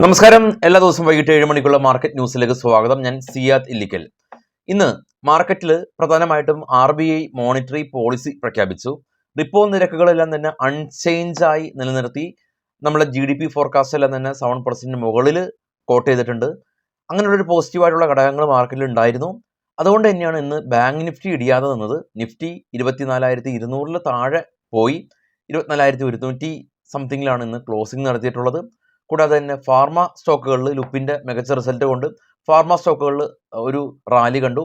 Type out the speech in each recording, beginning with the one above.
നമസ്കാരം. എല്ലാ ദിവസവും വൈകിട്ട് 7 മണിക്കുള്ള മാർക്കറ്റ് ന്യൂസിലേക്ക് സ്വാഗതം. ഞാൻ സിയാദ് ഇല്ലിക്കൽ. ഇന്ന് മാർക്കറ്റിൽ പ്രധാനമായിട്ടും RBI മോണിറ്ററി പോളിസി പ്രഖ്യാപിച്ചു. റിപ്പോ നിരക്കുകളെല്ലാം തന്നെ അൺചേഞ്ചായി നിലനിർത്തി. നമ്മുടെ GDP ഫോർകാസ്റ്റ് എല്ലാം തന്നെ 7% മുകളിൽ കോട്ട് ചെയ്തിട്ടുണ്ട്. അങ്ങനെയുള്ളൊരു പോസിറ്റീവായിട്ടുള്ള ഘടകങ്ങൾ മാർക്കറ്റിൽ ഉണ്ടായിരുന്നു. അതുകൊണ്ട് തന്നെയാണ് ഇന്ന് ബാങ്ക് നിഫ്റ്റി ഇടിയാതെ നിന്നത്. നിഫ്റ്റി 24,200 താഴെ പോയി 24,100 സംതിങ്ങിലാണ് ഇന്ന് ക്ലോസിംഗ് നടത്തിയിട്ടുള്ളത്. കൂടാതെ തന്നെ ഫാർമ സ്റ്റോക്കുകളിൽ ലുപ്പിൻ്റെ മികച്ച റിസൾട്ട് കൊണ്ട് ഫാർമ സ്റ്റോക്കുകളിൽ ഒരു റാലി കണ്ടു.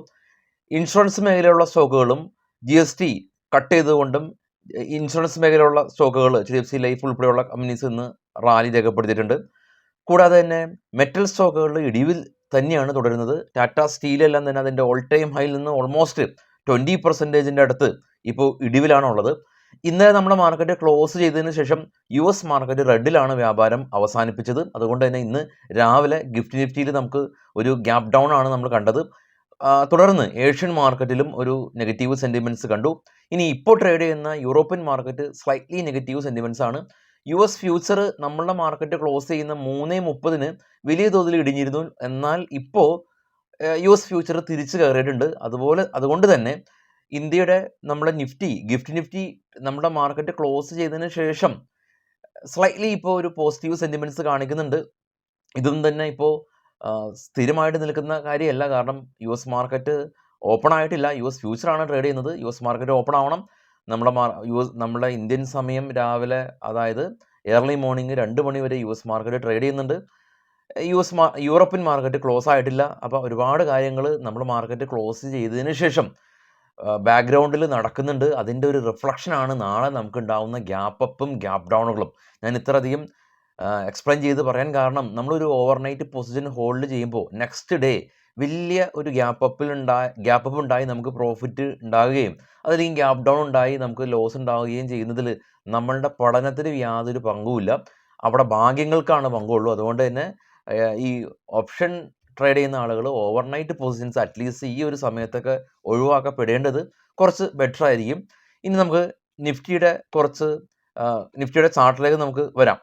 ഇൻഷുറൻസ് മേഖലയിലുള്ള സ്റ്റോക്കുകളും GST കട്ട് ചെയ്തുകൊണ്ടും ഇൻഷുറൻസ് മേഖലയിലുള്ള സ്റ്റോക്കുകൾ HDFC ലൈഫ് ഉൾപ്പെടെയുള്ള കമ്പനീസ് ഇന്ന് റാലി രേഖപ്പെടുത്തിയിട്ടുണ്ട്. കൂടാതെ തന്നെ മെറ്റൽ സ്റ്റോക്കുകളിൽ ഇടിവിൽ തന്നെയാണ് തുടരുന്നത്. ടാറ്റ സ്റ്റീലെല്ലാം തന്നെ അതിൻ്റെ ഓൾ ടൈം ഹൈയിൽ നിന്ന് ഓൾമോസ്റ്റ് 20% അടുത്ത് ഇപ്പോൾ ഇടിവിലാണുള്ളത്. ഇന്നലെ നമ്മുടെ മാർക്കറ്റ് ക്ലോസ് ചെയ്തതിന് ശേഷം US മാർക്കറ്റ് റെഡിലാണ് വ്യാപാരം അവസാനിപ്പിച്ചത്. അതുകൊണ്ട് തന്നെ ഇന്ന് രാവിലെ ഗിഫ്റ്റ് നിഫ്റ്റിയിൽ നമുക്ക് ഒരു ഗ്യാപ് ഡൗൺ ആണ് നമ്മൾ കണ്ടത്. തുടർന്ന് ഏഷ്യൻ മാർക്കറ്റിലും ഒരു നെഗറ്റീവ് സെൻറ്റിമെൻറ്റ്സ് കണ്ടു. ഇനി ഇപ്പോൾ ട്രേഡ് ചെയ്യുന്ന European market slightly negative sentiments ആണ്. US ഫ്യൂച്ചർ നമ്മളുടെ മാർക്കറ്റ് ക്ലോസ് ചെയ്യുന്ന 3:30 വലിയ തോതിൽ ഇടിഞ്ഞിരുന്നു. എന്നാൽ ഇപ്പോൾ US ഫ്യൂച്ചർ തിരിച്ചു കയറിയിട്ടുണ്ട്. അതുകൊണ്ട് തന്നെ ഇന്ത്യയുടെ നമ്മുടെ ഗിഫ്റ്റ് നിഫ്റ്റി നമ്മുടെ മാർക്കറ്റ് ക്ലോസ് ചെയ്തതിന് ശേഷം സ്ലൈറ്റ്ലി ഇപ്പോൾ ഒരു പോസിറ്റീവ് സെൻറ്റിമെൻറ്റ്സ് കാണിക്കുന്നുണ്ട്. ഇതും തന്നെ ഇപ്പോൾ സ്ഥിരമായിട്ട് നിൽക്കുന്ന കാര്യമല്ല. കാരണം US മാർക്കറ്റ് ഓപ്പൺ ആയിട്ടില്ല. US ഫ്യൂച്ചറാണ് ട്രേഡ് ചെയ്യുന്നത്. US മാർക്കറ്റ് ഓപ്പൺ ആവണം. നമ്മുടെ ഇന്ത്യൻ സമയം രാവിലെ, അതായത് ഏർലി മോർണിംഗ് 2 മണി വരെ US മാർക്കറ്റ് ട്രേഡ് ചെയ്യുന്നുണ്ട്. യൂറോപ്യൻ മാർക്കറ്റ് ക്ലോസ് ആയിട്ടില്ല. അപ്പോൾ ഒരുപാട് കാര്യങ്ങൾ നമ്മുടെ മാർക്കറ്റ് ക്ലോസ് ചെയ്തതിന് ശേഷം ബാക്ക്ഗ്രൗണ്ടിൽ നടക്കുന്നുണ്ട്. അതിൻ്റെ ഒരു റിഫ്ലക്ഷനാണ് നാളെ നമുക്ക് ഉണ്ടാവുന്ന ഗ്യാപ്പ് അപ്പും ഗ്യാപ്പ് ഡൗണുകളും. ഞാൻ ഇത്രയധികം എക്സ്പ്ലെയിൻ ചെയ്ത് പറയാൻ കാരണം, നമ്മളൊരു ഓവർനൈറ്റ് പൊസിഷൻ ഹോൾഡ് ചെയ്യുമ്പോൾ നെക്സ്റ്റ് ഡേ വലിയ ഒരു ഗ്യാപ്പ് അപ്പ് ഉണ്ടായി നമുക്ക് പ്രോഫിറ്റ് ഉണ്ടാവുകയും അതല്ലെങ്കിൽ ഗ്യാപ്പ് ഡൗൺ ഉണ്ടായി നമുക്ക് ലോസ് ഉണ്ടാവുകയും ചെയ്യുന്നതിൽ നമ്മളുടെ പഠനത്തിന് യാതൊരു പങ്കുമില്ല. അവിടെ ഭാഗ്യങ്ങൾക്കാണ് പങ്കുള്ളൂ. അതുകൊണ്ട് തന്നെ ഈ ഓപ്ഷൻ ട്രേഡ് ചെയ്യുന്ന ആളുകൾ ഓവർനൈറ്റ് പൊസിഷൻസ് അറ്റ്ലീസ്റ്റ് ഈ ഒരു സമയത്തൊക്കെ ഒഴിവാക്കപ്പെടേണ്ടത് കുറച്ച് ബെറ്റർ ആയിരിക്കും. ഇനി നമുക്ക് നിഫ്റ്റിയുടെ ചാർട്ടിലേക്ക് നമുക്ക് വരാം.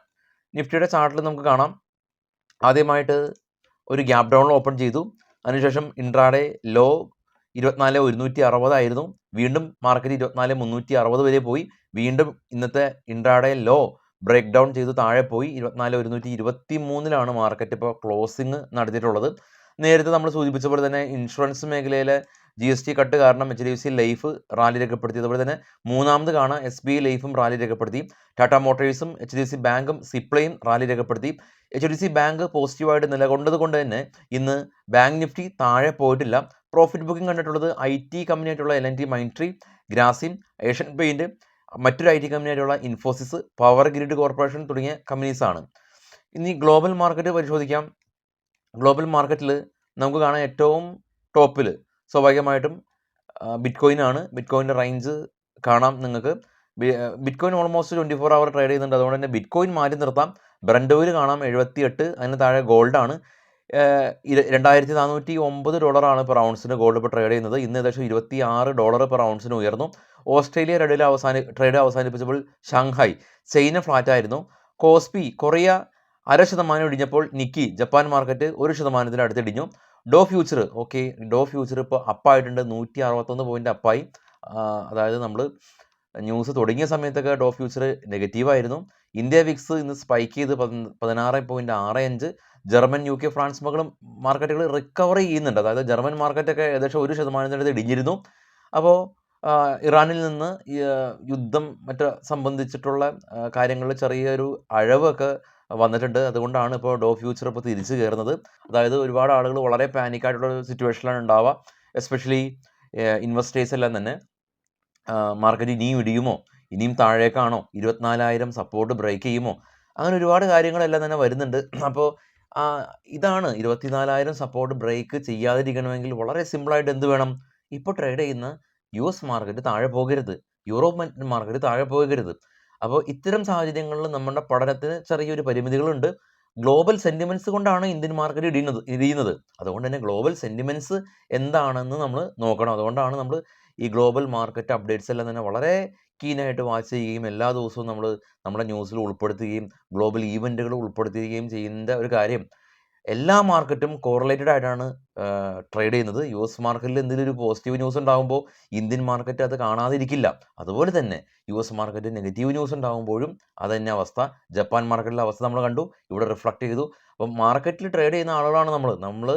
നിഫ്റ്റിയുടെ ചാർട്ടിൽ നമുക്ക് കാണാം, ആദ്യമായിട്ട് ഒരു ഗ്യാപ് ഡൗണിൽ ഓപ്പൺ ചെയ്തു. അതിനുശേഷം ഇൻട്രാഡേ ലോ 24,160 ആയിരുന്നു. വീണ്ടും മാർക്കറ്റ് 24,360 വരെ പോയി. വീണ്ടും ഇന്നത്തെ ഇൻട്രാഡേ ലോ ബ്രേക്ക് ഡൗൺ ചെയ്ത് താഴെ പോയി 24,123 മാർക്കറ്റ് ഇപ്പോൾ ക്ലോസിങ് നടത്തിയിട്ടുള്ളത്. നേരത്തെ നമ്മൾ സൂചിപ്പിച്ച പോലെ തന്നെ ഇൻഷുറൻസ് മേഖലയിലെ GST കട്ട് കാരണം HDFC ലൈഫ് റാലി രേഖപ്പെടുത്തി. അതുപോലെ തന്നെ മൂന്നാമത് കാണാൻ SBI ലൈഫും റാലി രേഖപ്പെടുത്തി. ടാറ്റ മോട്ടോഴ്സും HDFC ബാങ്കും സിപ്ലയും റാലി രേഖപ്പെടുത്തി. HDFC ബാങ്ക് പോസിറ്റീവായിട്ട് നിലകൊണ്ടത് കൊണ്ട് തന്നെ ഇന്ന് ബാങ്ക് നിഫ്റ്റി താഴെ പോയിട്ടില്ല. പ്രോഫിറ്റ് ബുക്കിംഗ് കണ്ടിട്ടുള്ളത് IT കമ്പനിയായിട്ടുള്ള L&T Mindtree, Grasim, Asian paint, മറ്റൊരു IT കമ്പനിയായിട്ടുള്ള ഇൻഫോസിസ്, പവർ ഗ്രിഡ് കോർപ്പറേഷൻ തുടങ്ങിയ കമ്പനീസാണ്. ഇനി ഗ്ലോബൽ മാർക്കറ്റ് പരിശോധിക്കാം. ഗ്ലോബൽ മാർക്കറ്റിൽ നമുക്ക് കാണാൻ ഏറ്റവും ടോപ്പിൽ സ്വാഭാവികമായിട്ടും ബിറ്റ്കോയിൻ ആണ്. ബിറ്റ്കോയിൻ്റെ റേഞ്ച് കാണാം നിങ്ങൾക്ക്. ബിറ്റ്കോയിൻ ഓൾമോസ്റ്റ് 24 അവർ ട്രേഡ് ചെയ്യുന്നുണ്ട്. അതുകൊണ്ട് തന്നെ ബിറ്റ്കോയിൻ മാറ്റി നിർത്താം. ബ്രന്റ് ഓയിൽ കാണാം 78. അതിന് താഴെ ഗോൾഡാണ്. $2,409 പെർ ഔൺസിന് ഗോൾഡ് ഇപ്പോൾ ട്രേഡ് ചെയ്യുന്നത്. ഇന്ന് ഏകദേശം $26 പെർ ഔൺസിന് ഉയർന്നു. ഓസ്ട്രേലിയ റെഡിൽ ട്രേഡ് അവസാനിപ്പിച്ചപ്പോൾ ഷാങ്ഹായ്, ചൈന ഫ്ലാറ്റ് ആയിരുന്നു. കോസ്പി കൊറിയ 0.5% ഇടിഞ്ഞപ്പോൾ നിക്കി ജപ്പാൻ മാർക്കറ്റ് 1% അടുത്ത് ഇടിഞ്ഞു. ഡോ ഫ്യൂച്ചർ ഇപ്പോൾ അപ്പായിട്ടുണ്ട്. 161 പോയിന്റ് അപ്പായി. അതായത് നമ്മൾ ന്യൂസ് തുടങ്ങിയ സമയത്തൊക്കെ ഡോ ഫ്യൂച്ചർ നെഗറ്റീവായിരുന്നു. ഇന്ത്യ വിക്സ് ഇന്ന് സ്പൈക്ക് ചെയ്ത് 16.65. ജർമ്മൻ, UK, ഫ്രാൻസ് മാർക്കറ്റുകൾ റിക്കവർ ചെയ്യുന്നുണ്ട്. അതായത് ജർമ്മൻ മാർക്കറ്റൊക്കെ ഏകദേശം 1% ഇടിഞ്ഞിരുന്നു. അപ്പോൾ ഇറാനിൽ നിന്ന് യുദ്ധം സംബന്ധിച്ചിട്ടുള്ള കാര്യങ്ങളിൽ ചെറിയൊരു അഴവൊക്കെ വന്നിട്ടുണ്ട്. അതുകൊണ്ടാണ് ഇപ്പോൾ ഡോ ഫ്യൂച്ചർ ഇപ്പോൾ തിരിച്ചു കയറുന്നത്. അതായത് ഒരുപാട് ആളുകൾ വളരെ പാനിക്കായിട്ടുള്ള ഒരു സിറ്റുവേഷനിലാണ് ഉണ്ടാവുക. എസ്പെഷ്യലി ഇൻവെസ്റ്റേഴ്സ് എല്ലാം തന്നെ മാർക്കറ്റ് ഇനിയും ഇടിയുമോ, ഇനിയും താഴേക്കാണോ, 24,000 സപ്പോർട്ട് ബ്രേക്ക് ചെയ്യുമോ, അങ്ങനെ ഒരുപാട് കാര്യങ്ങളെല്ലാം തന്നെ വരുന്നുണ്ട്. അപ്പോൾ ഇതാണ് 24,000 സപ്പോർട്ട് ബ്രേക്ക് ചെയ്യാതിരിക്കണമെങ്കിൽ വളരെ സിമ്പിളായിട്ട് എന്ത് വേണം? ഇപ്പോൾ ട്രേഡ് ചെയ്യുന്ന US മാർക്കറ്റ് താഴെ പോകരുത്, യൂറോപ്യൻ മാർക്കറ്റ് താഴെ പോകരുത്. അപ്പോൾ ഇത്തരം സാഹചര്യങ്ങളിൽ നമ്മുടെ പഠനത്തിന് ചെറിയൊരു പരിമിതികളുണ്ട്. ഗ്ലോബൽ സെൻറ്റിമെൻറ്റ്സ് കൊണ്ടാണ് ഇന്ത്യൻ മാർക്കറ്റ് ഇടിയുന്നത്. അതുകൊണ്ട് തന്നെ ഗ്ലോബൽ സെൻറ്റിമെൻറ്റ്സ് എന്താണെന്ന് നമ്മൾ നോക്കണം. അതുകൊണ്ടാണ് നമ്മൾ ഈ ഗ്ലോബൽ മാർക്കറ്റ് അപ്ഡേറ്റ്സ് എല്ലാം തന്നെ വളരെ കീനായിട്ട് വാച്ച് ചെയ്യുകയും എല്ലാ ദിവസവും നമ്മൾ നമ്മുടെ ന്യൂസിൽ ഉൾപ്പെടുത്തുകയും ഗ്ലോബൽ ഈവൻറ്റുകൾ ഉൾപ്പെടുത്തുകയും ചെയ്യുന്ന ഒരു കാര്യം. എല്ലാ മാർക്കറ്റും കോറിലേറ്റഡ് ആയിട്ടാണ് ട്രേഡ് ചെയ്യുന്നത്. US മാർക്കറ്റിൽ എന്തെങ്കിലും ഒരു പോസിറ്റീവ് ന്യൂസ് ഉണ്ടാകുമ്പോൾ ഇന്ത്യൻ മാർക്കറ്റ് അത് കാണാതിരിക്കില്ല. അതുപോലെ തന്നെ US മാർക്കറ്റ് നെഗറ്റീവ് ന്യൂസ് ഉണ്ടാകുമ്പോഴും അത് തന്നെ അവസ്ഥ. ജപ്പാൻ മാർക്കറ്റിലെ അവസ്ഥ നമ്മൾ കണ്ടു, ഇവിടെ റിഫ്ലക്റ്റ് ചെയ്തു. അപ്പം മാർക്കറ്റിൽ ട്രേഡ് ചെയ്യുന്ന ആളുകളാണ് നമ്മൾ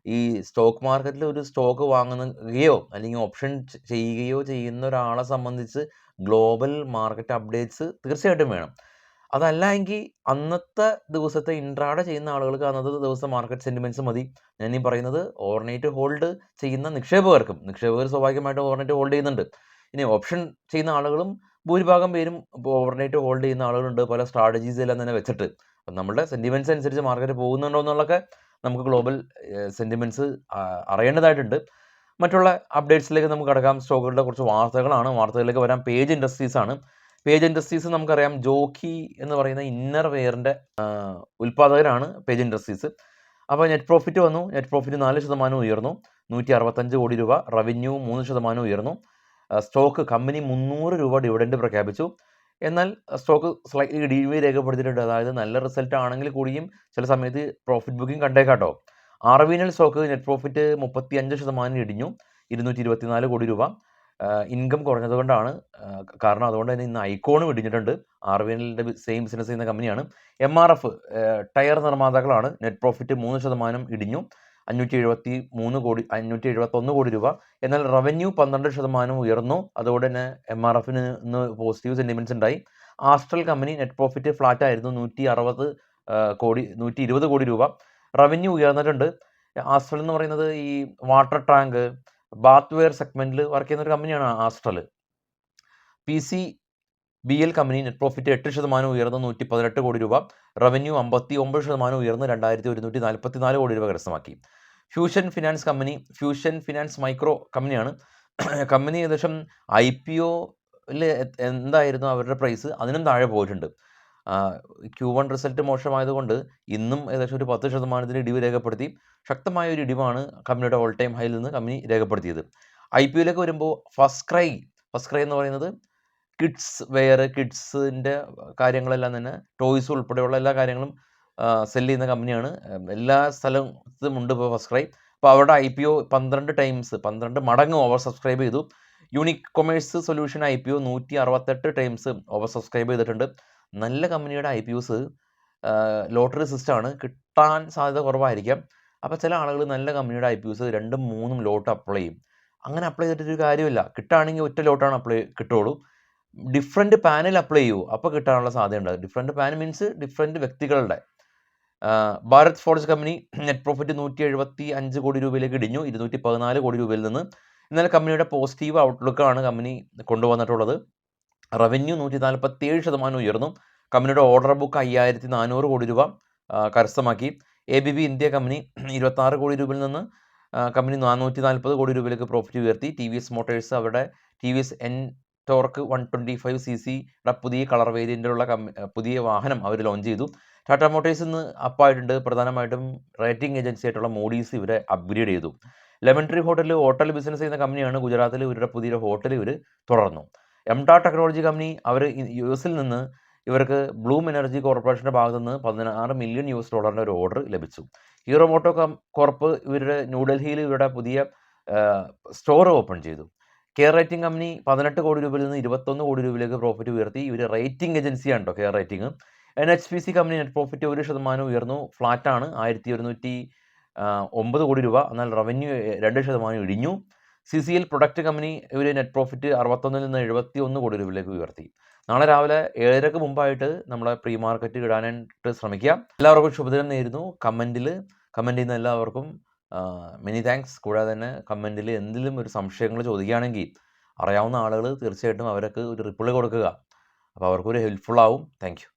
ഈ സ്റ്റോക്ക് മാർക്കറ്റിൽ ഒരു സ്റ്റോക്ക് വാങ്ങുകയോ അല്ലെങ്കിൽ ഓപ്ഷൻ ചെയ്യുകയോ ചെയ്യുന്ന ഒരാളെ സംബന്ധിച്ച് ഗ്ലോബൽ മാർക്കറ്റ് അപ്ഡേറ്റ്സ് തീർച്ചയായിട്ടും വേണം. അതല്ല എങ്കിൽ അന്നത്തെ ദിവസത്തെ ഇൻട്രാഡേ ചെയ്യുന്ന ആളുകൾക്ക് അന്നത്തെ ദിവസത്തെ മാർക്കറ്റ് സെൻറ്റിമെൻറ്റ്സ് മതി. ഞാൻ ഈ പറയുന്നത് ഓവർനൈറ്റ് ഹോൾഡ് ചെയ്യുന്ന നിക്ഷേപകർ സ്വാഭാവികമായിട്ടും ഓവർനൈറ്റ് ഹോൾഡ് ചെയ്യുന്നുണ്ട്. ഇനി ഓപ്ഷൻ ചെയ്യുന്ന ആളുകളും ഭൂരിഭാഗം പേരും ഇപ്പോൾ ഓവർനൈറ്റ് ഹോൾഡ് ചെയ്യുന്ന ആളുകളുണ്ട്, പല സ്ട്രാറ്റജീസ് എല്ലാം തന്നെ വെച്ചിട്ട്. അപ്പം നമ്മുടെ സെൻറ്റിമെൻറ്റ്സ് അനുസരിച്ച് മാർക്കറ്റ് പോകുന്നുണ്ടോ എന്നുള്ളതൊക്കെ നമുക്ക് ഗ്ലോബൽ സെൻറ്റിമെൻറ്റ്സ് അറിയേണ്ടതായിട്ടുണ്ട്. മറ്റുള്ള അപ്ഡേറ്റ്സിലേക്ക് നമുക്ക് കടക്കാം. സ്റ്റോക്കുകളുടെ കുറച്ച് വാർത്തകളാണ്. വാർത്തകളിലേക്ക് വരാം. പേജ് ഇൻഡസ്ട്രീസ് ആണ്. പേജ് ഇൻഡസ്ട്രീസ് നമുക്കറിയാം, ജോക്കി എന്ന് പറയുന്ന ഇന്നർ വെയറിൻ്റെ ഉൽപ്പാദകരാണ് പേജ് ഇൻഡസ്ട്രീസ്. അപ്പോൾ നെറ്റ് പ്രോഫിറ്റ് വന്നു. നെറ്റ് പ്രോഫിറ്റ് 4% ഉയർന്നു, 165 കോടി രൂപ. റവന്യൂ 3% ഉയർന്നു. സ്റ്റോക്ക് കമ്പനി 300 രൂപ ഡിവിഡൻഡ് പ്രഖ്യാപിച്ചു. എന്നാൽ സ്റ്റോക്ക് സ്ലൈറ്റ്ലി ഇടിവ് രേഖപ്പെടുത്തിയിട്ടുണ്ട്. അതായത് നല്ല റിസൾട്ട് ആണെങ്കിൽ കൂടിയും ചില സമയത്ത് പ്രോഫിറ്റ് ബുക്കിംഗ് കണ്ടേക്കാട്ടോ. RVNL സ്റ്റോക്ക് നെറ്റ് പ്രോഫിറ്റ് 35% ഇടിഞ്ഞു, 224 കോടി രൂപ. ഇൻകം കുറഞ്ഞതുകൊണ്ടാണ് കാരണം. അതുകൊണ്ട് തന്നെ ഇന്ന് ഐക്കോണും ഇടിഞ്ഞിട്ടുണ്ട്. RVNLൻ്റെ സെയിം ബിസിനസ് ചെയ്യുന്ന കമ്പനിയാണ്. MRF ടയർ നിർമ്മാതാക്കളാണ്. നെറ്റ് പ്രോഫിറ്റ് 3% ഇടിഞ്ഞു, 571 കോടി രൂപ. എന്നാൽ റവന്യൂ 12% ഉയർന്നു. അതുകൊണ്ട് തന്നെ MRFന് ഇന്ന് പോസിറ്റീവ് സെൻറ്റിമെൻറ്റ്സ് ഉണ്ടായി. Astral company net profit flat ആയിരുന്നു, 120 കോടി രൂപ. റവന്യൂ ഉയർന്നിട്ടുണ്ട്. ആസ്ട്രൽ എന്ന് പറയുന്നത് ഈ വാട്ടർ ടാങ്ക്, ബാത്ത് വെയർ സെഗ്മെൻറ്റിൽ വർക്ക് ചെയ്യുന്ന ഒരു കമ്പനിയാണ് Astral. PCBL company net profit 8% ഉയർന്ന് 118 കോടി രൂപ. റവന്യൂ 59% ഉയർന്ന് 2144 കോടി രൂപ കരസ്ഥമാക്കി. ഫ്യൂഷൻ ഫിനാൻസ് മൈക്രോ കമ്പനിയാണ്. കമ്പനി ഏകദേശം IPOയിൽ എന്തായിരുന്നു അവരുടെ പ്രൈസ്, അതിനും താഴെ പോയിട്ടുണ്ട്. Q1 റിസൾട്ട് മോശമായതുകൊണ്ട് ഇന്നും ഏകദേശം ഒരു 10% ഇടിവ് രേഖപ്പെടുത്തി. ശക്തമായ ഒരു ഇടിവാണ് കമ്പനിയുടെ ഓൾ ടൈം ഹൈയിൽ നിന്ന് കമ്പനി രേഖപ്പെടുത്തിയത്. IPOയിലേക്ക് വരുമ്പോൾ ഫസ്റ്റ് ക്രൈ എന്ന് പറയുന്നത് കിഡ്സിൻ്റെ കാര്യങ്ങളെല്ലാം തന്നെ, ടോയ്സ് ഉൾപ്പെടെയുള്ള എല്ലാ കാര്യങ്ങളും സെല് ചെയ്യുന്ന കമ്പനിയാണ്. എല്ലാ സ്ഥലത്തും ഉണ്ട് ഇപ്പോൾ ഫസ്റ്റ് ക്രൈ. അപ്പോൾ അവരുടെ IPO 12 മടങ്ങ് ഓവർ സബ്സ്ക്രൈബ് ചെയ്തു. Unique commerce solution IPO 168 times over subscribe ചെയ്തിട്ടുണ്ട്. നല്ല കമ്പനിയുടെ IPOs ലോട്ടറി സിസ്റ്റമാണ്, കിട്ടാൻ സാധ്യത കുറവായിരിക്കാം. അപ്പോൾ ചില ആളുകൾ നല്ല കമ്പനിയുടെ IPOs 2, 3 ലോട്ട് അപ്ലൈ ചെയ്യും. അങ്ങനെ അപ്ലൈ ചെയ്തിട്ടൊരു കാര്യമില്ല. കിട്ടുകയാണെങ്കിൽ ഒറ്റ ലോട്ടാണ് കിട്ടുള്ളൂ. ഡിഫറെൻറ്റ് പാനിൽ അപ്ലൈ ചെയ്യൂ, അപ്പോൾ കിട്ടാനുള്ള സാധ്യതയുണ്ട്. ഡിഫറെൻറ്റ് പാൻ മീൻസ് ഡിഫറെൻറ്റ് വ്യക്തികളുടെ. Bharat forge company net profit 175 കോടി രൂപയിലേക്ക് ഇടിഞ്ഞു, 214 കോടി രൂപയിൽ നിന്ന്. എന്നാൽ കമ്പനിയുടെ പോസിറ്റീവ് ഔട്ട്ലുക്കാണ് കമ്പനി കൊണ്ടുവന്നിട്ടുള്ളത്. റവന്യൂ 147% ഉയർന്നു. കമ്പനിയുടെ ഓർഡർ ബുക്ക് 5400 കോടി രൂപ കരസ്ഥമാക്കി. ABB ഇന്ത്യ കമ്പനി 26 കോടി രൂപയിൽ നിന്ന് കമ്പനി 440 കോടി രൂപയിലേക്ക് പ്രോഫിറ്റ് ഉയർത്തി. TVS മോട്ടോഴ്സ് അവരുടെ TVS N-Torque 125cc പുതിയ കളർ വേരിയൻറ്റിലുള്ള പുതിയ വാഹനം അവർ ലോഞ്ച് ചെയ്തു. ടാറ്റ മോട്ടോഴ്സ് ഇന്ന് അപ്പായിട്ടുണ്ട്. പ്രധാനമായിട്ടും റേറ്റിംഗ് ഏജൻസി ആയിട്ടുള്ള മോഡീസ് ഇവരെ അപ്ഗ്രേഡ് ചെയ്തു. ലെമൺ ട്രീ ഹോട്ടൽ ബിസിനസ് ചെയ്യുന്ന കമ്പനിയാണ്. ഗുജറാത്തിൽ ഇവരുടെ പുതിയ ഹോട്ടൽ ഇവർ തുടർന്നു. MTAR ടെക്നോളജി കമ്പനി അവർ US നിന്ന് ഇവർക്ക് ബ്ലൂം എനർജി കോർപ്പറേഷൻ്റെ ഭാഗത്തു നിന്ന് $16 മില്യൺ ഒരു ഓർഡർ ലഭിച്ചു. ഹീറോ മോട്ടോ കോർപ്പ് ഇവരുടെ ന്യൂഡൽഹിയിൽ ഇവരുടെ പുതിയ സ്റ്റോർ ഓപ്പൺ ചെയ്തു. കെയർ റേറ്റിംഗ് കമ്പനി 18 കോടി രൂപയിൽ നിന്ന് 21 കോടി രൂപയിലേക്ക് പ്രോഫിറ്റ് ഉയർത്തി. ഇവർ റേറ്റിംഗ് ഏജൻസിയാണ് കേട്ടോ care rating. NHPC company net profit 1% ഉയർന്നു, ഫ്ലാറ്റാണ്, 1109 കോടി രൂപ. എന്നാൽ റവന്യൂ 2% ഇടിഞ്ഞു. CCL പ്രൊഡക്റ്റ് കമ്പനി ഇവർ നെറ്റ് പ്രോഫിറ്റ് 61 നിന്ന് 71 കോടി രൂപയിലേക്ക് ഉയർത്തി. നാളെ രാവിലെ 7:30 മുമ്പായിട്ട് നമ്മുടെ പ്രീ മാർക്കറ്റ് ഇടാനായിട്ട് ശ്രമിക്കുക. എല്ലാവർക്കും ശുഭദിനം നേരുന്നു. കമൻറ്റ് ചെയ്യുന്ന എല്ലാവർക്കും മെനി താങ്ക്സ്. കൂടാതെ തന്നെ കമൻറ്റിൽ എന്തെങ്കിലും ഒരു സംശയങ്ങൾ ചോദിക്കുകയാണെങ്കിൽ അറിയാവുന്ന ആളുകൾ തീർച്ചയായിട്ടും അവർക്ക് ഒരു റിപ്ലൈ കൊടുക്കുക. അപ്പോൾ അവർക്കൊരു ഹെൽപ്ഫുൾ ആവും. Thank you.